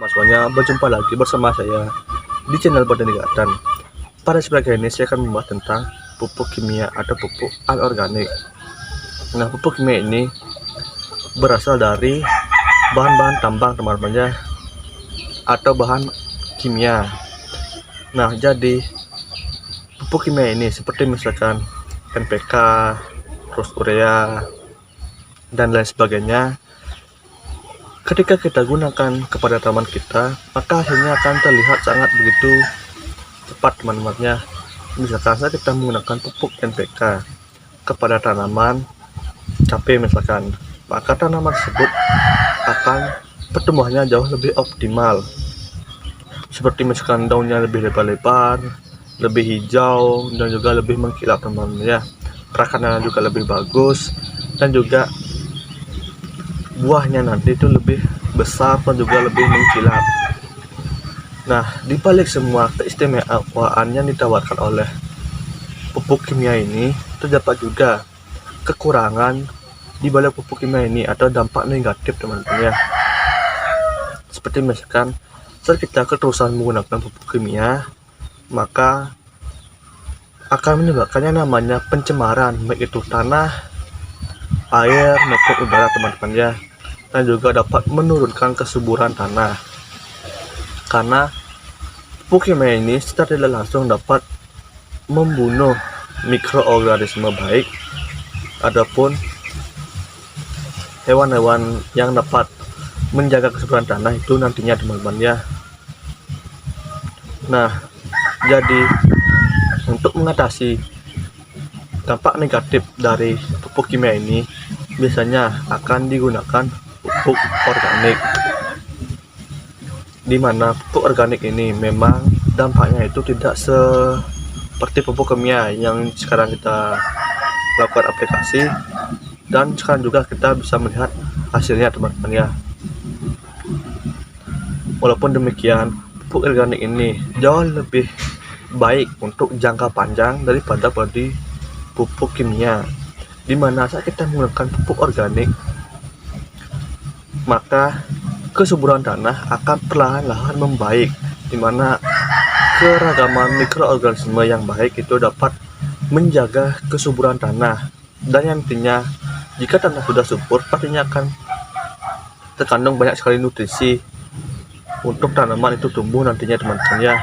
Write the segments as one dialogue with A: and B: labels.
A: Semuanya, berjumpa lagi bersama saya di channel Botani Garden. Pada sebagian ini saya akan membahas tentang pupuk kimia atau pupuk anorganik. Nah, pupuk kimia ini berasal dari bahan-bahan tambang teman-teman ya, atau bahan kimia. Nah, jadi pupuk kimia ini seperti misalkan NPK, terus urea, dan lain sebagainya. Ketika kita gunakan kepada tanaman kita, maka hasilnya akan terlihat sangat begitu cepat teman-temannya. Misalkan saja kita menggunakan pupuk NPK kepada tanaman cabai misalkan, maka tanaman tersebut akan pertumbuhannya jauh lebih optimal. Seperti misalkan daunnya lebih lebar-lebar, lebih hijau, dan juga lebih mengkilap teman-teman ya. Perakannya juga lebih bagus, dan juga buahnya nanti itu lebih besar dan juga lebih mengkilap. Nah, di balik semua keistimewaan yang ditawarkan oleh pupuk kimia ini, terdapat juga kekurangan di balik pupuk kimia ini atau dampak negatif teman-teman ya. Seperti misalkan saat kita keterusan menggunakan pupuk kimia, maka akan menyebabkannya namanya pencemaran, baik itu tanah, air maupun udara teman-teman ya, dan juga dapat menurunkan kesuburan tanah karena pupuk kimia ini secara tidak langsung dapat membunuh mikroorganisme baik ataupun hewan-hewan yang dapat menjaga kesuburan tanah itu nantinya teman-teman ya. Nah, jadi untuk mengatasi dampak negatif dari pupuk kimia ini biasanya akan digunakan pupuk organik, di mana pupuk organik ini memang dampaknya itu tidak seperti pupuk kimia yang sekarang kita lakukan aplikasi, dan sekarang juga kita bisa melihat hasilnya teman-teman ya. Walaupun demikian, pupuk organik ini jauh lebih baik untuk jangka panjang daripada pupuk kimia, dimana saat kita menggunakan pupuk organik maka kesuburan tanah akan perlahan-lahan membaik, dimana keragaman mikroorganisme yang baik itu dapat menjaga kesuburan tanah, dan nantinya jika tanah sudah subur pastinya akan terkandung banyak sekali nutrisi untuk tanaman itu tumbuh nantinya teman-teman ya.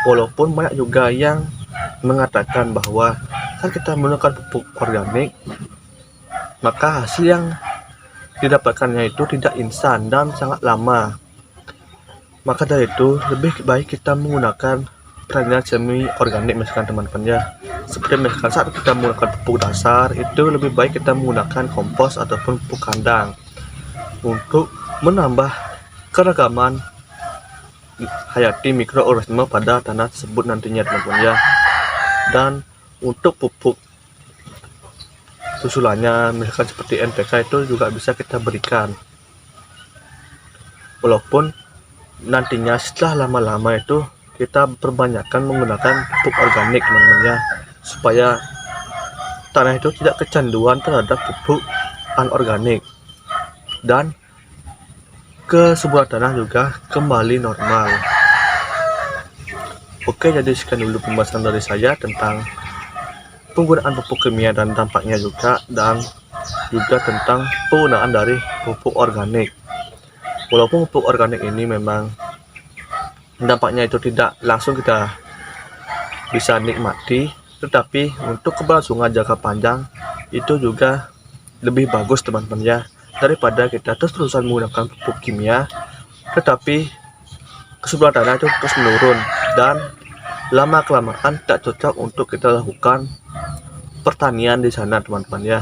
A: Walaupun banyak juga yang mengatakan bahwa saat kita menggunakan pupuk organik maka hasil yang didapatkannya itu tidak instan dan sangat lama. Maka dari itu lebih baik kita menggunakan perannya semi organik misalkan teman-teman ya. Seperti misalkan saat kita menggunakan pupuk dasar itu lebih baik kita menggunakan kompos ataupun pupuk kandang untuk menambah keragaman hayati mikroorganisme pada tanah tersebut nantinya teman-teman ya. Dan untuk pupuk susulannya misalkan seperti NPK itu juga bisa kita berikan, walaupun nantinya setelah lama-lama itu kita perbanyakkan menggunakan pupuk organik teman-teman ya, supaya tanah itu tidak kecanduan terhadap pupuk anorganik dan kesuburan tanah juga kembali normal. Oke, jadi sekian dulu pembahasan dari saya tentang penggunaan pupuk kimia dan dampaknya juga, dan juga tentang penggunaan dari pupuk organik. Walaupun pupuk organik ini memang dampaknya itu tidak langsung kita bisa nikmati, tetapi untuk keberlangsungan jangka panjang itu juga lebih bagus teman-teman ya, daripada kita terus-terusan menggunakan pupuk kimia tetapi kesuburan tanah itu terus menurun dan lama-kelamaan tak cocok untuk kita lakukan pertanian di sana teman-teman ya.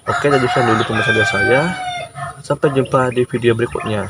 A: Oke, jadi sekian dulu pembahasan dari saya. Sampai jumpa di video berikutnya.